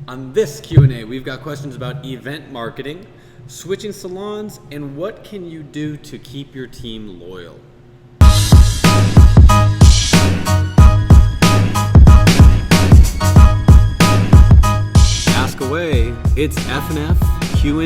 On this Q&A, we've got questions about event marketing, switching salons, and what can you do to keep your team loyal. Ask away, it's F&F Q&A.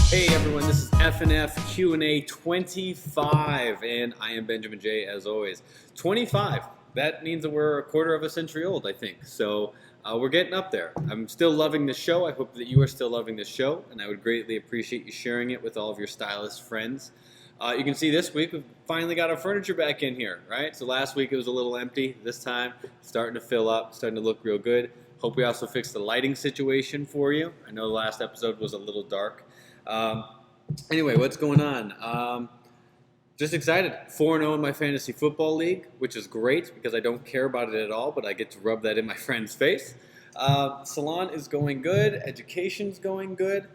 Hey everyone, this is F&F Q&A 25, and I am Benjamin J. as always. 25. That means that we're a quarter of a century old, I think. So we're getting up there. I'm still loving this show. I hope that you are still loving this show, and I would greatly appreciate you sharing it with all of your stylist friends. You can see this week we've finally got our furniture back in here, right? So last week it was a little empty. This time it's starting to fill up, starting to look real good. Hope we also fixed the lighting situation for you. I know the last episode was a little dark. Anyway, what's going on? Just excited. 4-0 in my fantasy football league, which is great because I don't care about it at all, but I get to rub that in my friend's face. Salon is going good. Education's going good.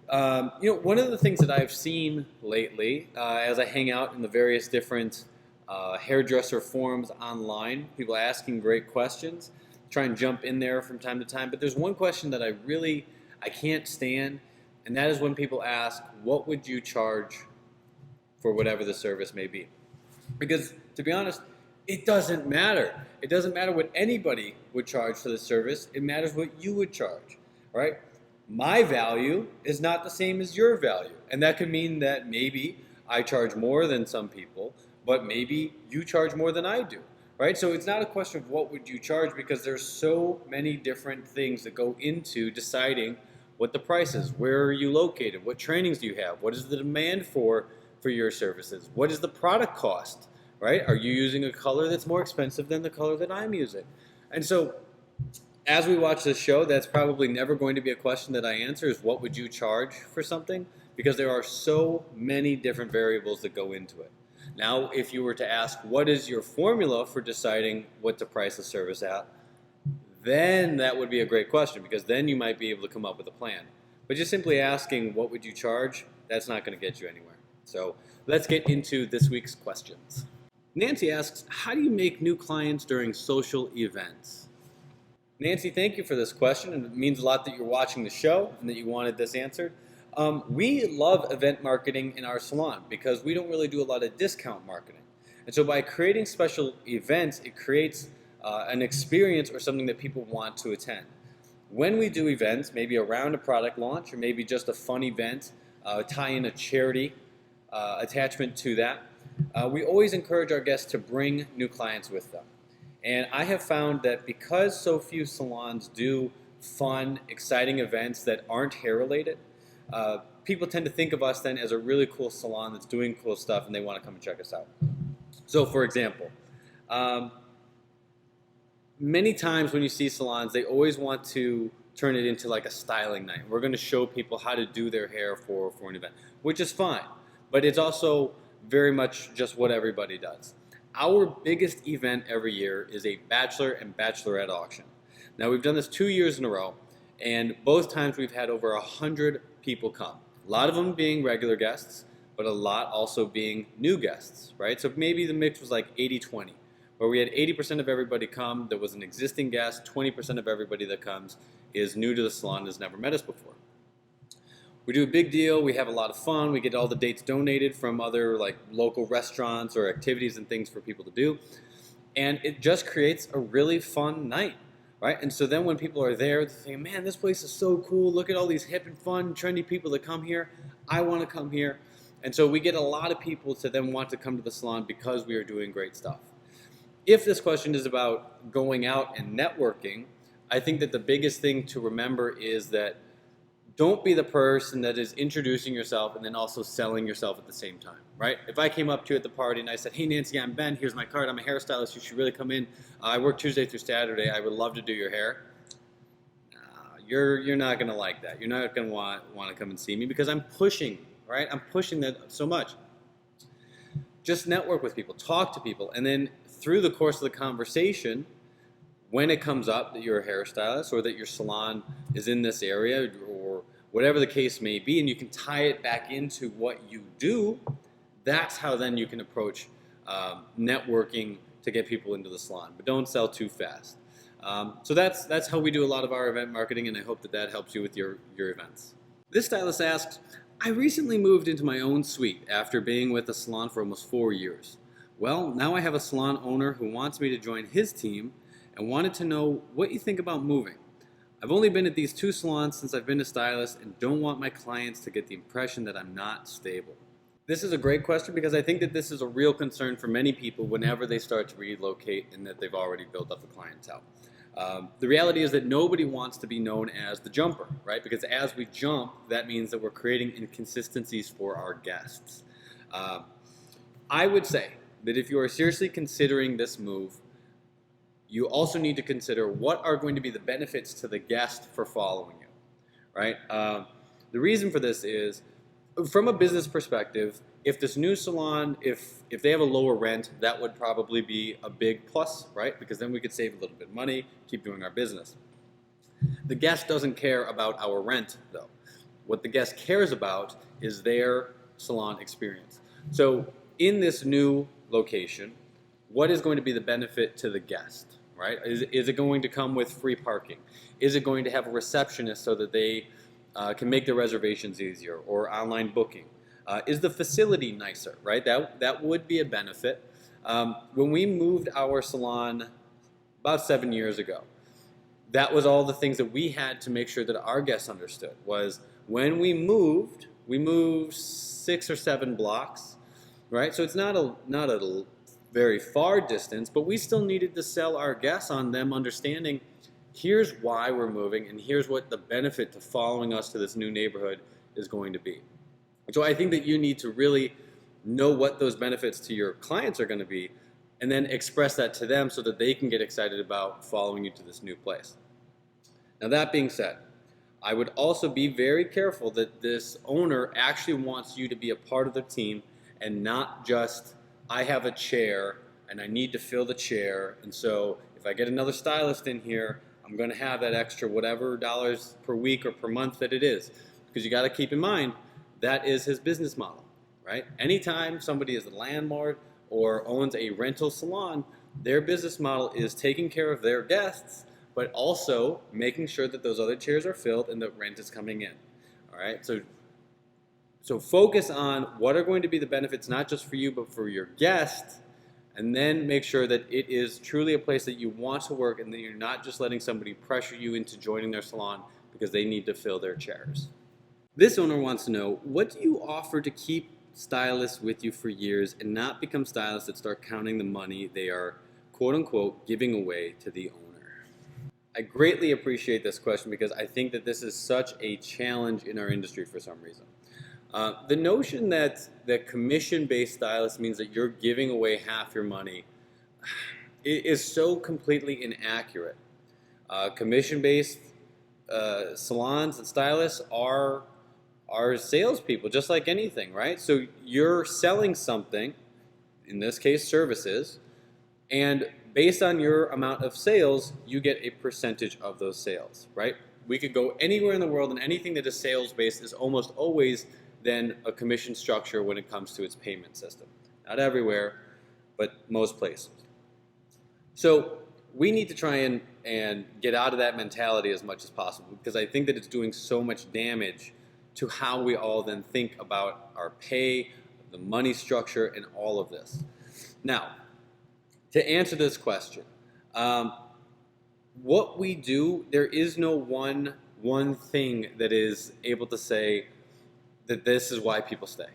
One of the things that I've seen lately, as I hang out in the various different hairdresser forums online, people asking great questions, try and jump in there from time to time. But there's one question that I can't stand, and that is when people ask, what would you charge for whatever the service may be? Because, to be honest, it doesn't matter. It doesn't matter what anybody would charge for the service. It matters what you would charge, right? My value is not the same as your value. And that could mean that maybe I charge more than some people, but maybe you charge more than I do, right? So it's not a question of what would you charge, because there's so many different things that go into deciding what the price is. Where are you located? What trainings do you have? What is the demand for your services? What is the product cost, right? Are you using a color that's more expensive than the color that I'm using? And so as we watch this show, that's probably never going to be a question that I answer, is what would you charge for something? Because there are so many different variables that go into it. Now, if you were to ask, what is your formula for deciding what to price a service at? Then that would be a great question, because then you might be able to come up with a plan. But just simply asking, what would you charge? That's not going to get you anywhere. So let's get into this week's questions. Nancy asks, how do you make new clients during social events? Nancy, thank you for this question, and it means a lot that you're watching the show and that you wanted this answered. We love event marketing in our salon because we don't really do a lot of discount marketing. And so by creating special events, it creates an experience or something that people want to attend. When we do events, maybe around a product launch or maybe just a fun event, tie in a charity attachment to that, we always encourage our guests to bring new clients with them. And I have found that because so few salons do fun, exciting events that aren't hair related, people tend to think of us then as a really cool salon that's doing cool stuff, and they want to come and check us out. So for example, many times when you see salons, they always want to turn it into like a styling night. We're going to show people how to do their hair for an event, which is fine. But it's also very much just what everybody does. Our biggest event every year is a bachelor and bachelorette auction. Now, we've done this 2 years in a row, and both times we've had over 100 people come. A lot of them being regular guests, but a lot also being new guests, right? So maybe the mix was like 80-20, where we had 80% of everybody come that was an existing guest, 20% of everybody that comes is new to the salon, has never met us before. We do a big deal, we have a lot of fun, we get all the dates donated from other like local restaurants or activities and things for people to do. And it just creates a really fun night, right? And so then when people are there, they think, man, this place is so cool, look at all these hip and fun, trendy people that come here, I want to come here. And so we get a lot of people to then want to come to the salon because we are doing great stuff. If this question is about going out and networking, I think that the biggest thing to remember is that don't be the person that is introducing yourself and then also selling yourself at the same time, right? If I came up to you at the party and I said, hey Nancy, I'm Ben, here's my card, I'm a hairstylist, you should really come in. I work Tuesday through Saturday, I would love to do your hair. You're not gonna like that. You're not gonna want to come and see me because I'm pushing, right? I'm pushing that so much. Just network with people, talk to people, and then through the course of the conversation, when it comes up that you're a hairstylist or that your salon is in this area or whatever the case may be, and you can tie it back into what you do, that's how then you can approach networking to get people into the salon. But don't sell too fast. So that's how we do a lot of our event marketing, and I hope that that helps you with your events. This stylist asks, I recently moved into my own suite after being with a salon for almost 4 years. Well, now I have a salon owner who wants me to join his team and wanted to know what you think about moving. I've only been at these 2 salons since I've been a stylist and don't want my clients to get the impression that I'm not stable. This is a great question because I think that this is a real concern for many people whenever they start to relocate and that they've already built up a clientele. The reality is that nobody wants to be known as the jumper, right? Because as we jump, that means that we're creating inconsistencies for our guests. I would say that if you are seriously considering this move, you also need to consider what are going to be the benefits to the guest for following you, right? The reason for this is, from a business perspective, if this new salon, if they have a lower rent, that would probably be a big plus, right? Because then we could save a little bit of money, keep doing our business. The guest doesn't care about our rent, though. What the guest cares about is their salon experience. So in this new location, what is going to be the benefit to the guest, right? Is it going to come with free parking? Is it going to have a receptionist so that they can make their reservations easier, or online booking? Is the facility nicer, right? That would be a benefit. When we moved our salon about 7 years ago, that was all the things that we had to make sure that our guests understood. Was when we moved 6 or 7 blocks, right? So it's not a very far distance, but we still needed to sell our guests on them understanding, here's why we're moving, and here's what the benefit to following us to this new neighborhood is going to be. So I think that you need to really know what those benefits to your clients are going to be, and then express that to them so that they can get excited about following you to this new place. Now, that being said, I would also be very careful that this owner actually wants you to be a part of the team and not just, I have a chair and I need to fill the chair, and so if I get another stylist in here, I'm going to have that extra whatever dollars per week or per month that it is. Because you got to keep in mind, that is his business model, right? Anytime somebody is a landlord or owns a rental salon, their business model is taking care of their guests, but also making sure that those other chairs are filled and the rent is coming in, all right? So focus on what are going to be the benefits, not just for you, but for your guests, and then make sure that it is truly a place that you want to work and that you're not just letting somebody pressure you into joining their salon because they need to fill their chairs. This owner wants to know, what do you offer to keep stylists with you for years and not become stylists that start counting the money they are, quote unquote, giving away to the owner? I greatly appreciate this question because I think that this is such a challenge in our industry for some reason. The notion that commission-based stylist means that you're giving away half your money is so completely inaccurate. Commission-based salons and stylists are salespeople, just like anything, right? So you're selling something, in this case services, and based on your amount of sales, you get a percentage of those sales, right? We could go anywhere in the world, and anything that is sales-based is almost always then a commission structure when it comes to its payment system. Not everywhere, but most places. So we need to try and get out of that mentality as much as possible, because I think that it's doing so much damage to how we all then think about our pay, the money structure, and all of this. Now, to answer this question, what we do, there is no one thing that is able to say that this is why people stay.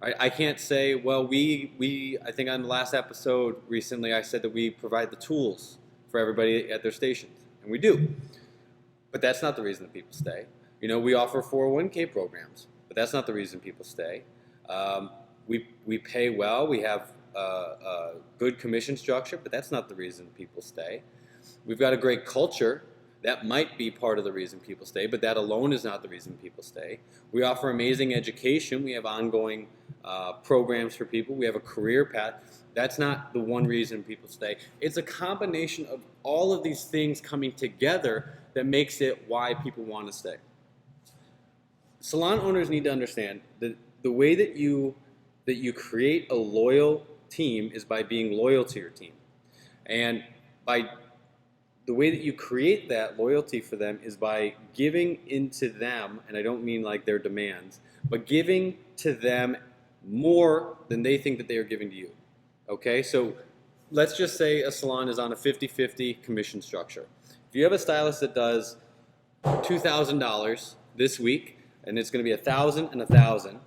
Right? I can't say, well, I think on the last episode recently I said that we provide the tools for everybody at their stations, and we do. But that's not the reason that people stay. You know, we offer 401k programs, but that's not the reason people stay. We pay well, we have a good commission structure, but that's not the reason people stay. We've got a great culture. That might be part of the reason people stay, but that alone is not the reason people stay. We offer amazing education. We have ongoing programs for people. We have a career path. That's not the one reason people stay. It's a combination of all of these things coming together that makes it why people want to stay. Salon owners need to understand that the way that you create a loyal team is by being loyal to your team. And by the way that you create that loyalty for them is by giving into them, and I don't mean like their demands, but giving to them more than they think that they are giving to you. Okay, so let's just say a salon is on a 50-50 commission structure. If you have a stylist that does $2,000 this week, and it's going to be $1,000 and $1,000,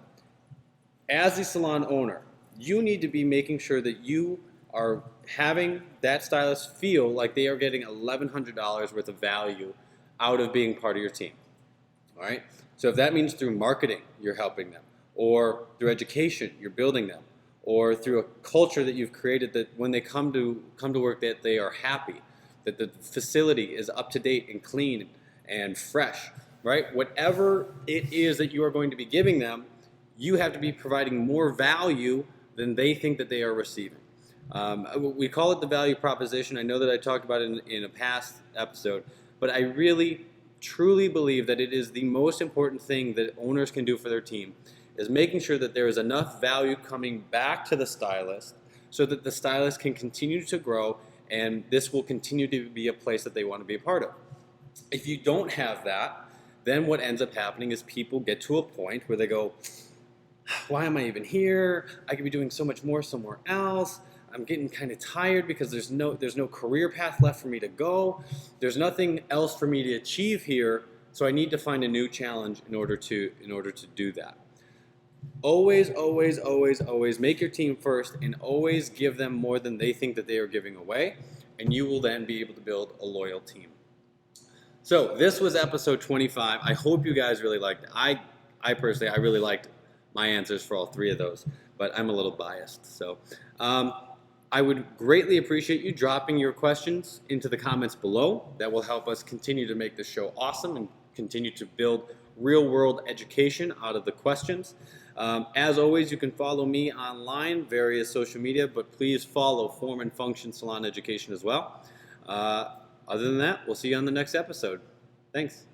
as the salon owner, you need to be making sure that you are having that stylist feel like they are getting $1,100 worth of value out of being part of your team. All right? So if that means through marketing, you're helping them, or through education, you're building them, or through a culture that you've created that when they come to work that they are happy, that the facility is up to date and clean and fresh, right? Whatever it is that you are going to be giving them, you have to be providing more value than they think that they are receiving. We call it the value proposition. I know that I talked about it in a past episode, but I really, truly believe that it is the most important thing that owners can do for their team, is making sure that there is enough value coming back to the stylist so that the stylist can continue to grow, and this will continue to be a place that they want to be a part of. If you don't have that, then what ends up happening is people get to a point where they go, why am I even here? I could be doing so much more somewhere else. I'm getting kind of tired because there's no career path left for me to go. There's nothing else for me to achieve here, so I need to find a new challenge in order to do that. Always, always, always, always make your team first, and always give them more than they think that they are giving away, and you will then be able to build a loyal team. So this was episode 25. I hope you guys really liked it. I personally, I really liked my answers for all three of those, but I'm a little biased. So I would greatly appreciate you dropping your questions into the comments below. That will help us continue to make this show awesome and continue to build real-world education out of the questions. As always, you can follow me online, various social media, but please follow Form and Function Salon Education as well. Other than that, we'll see you on the next episode. Thanks.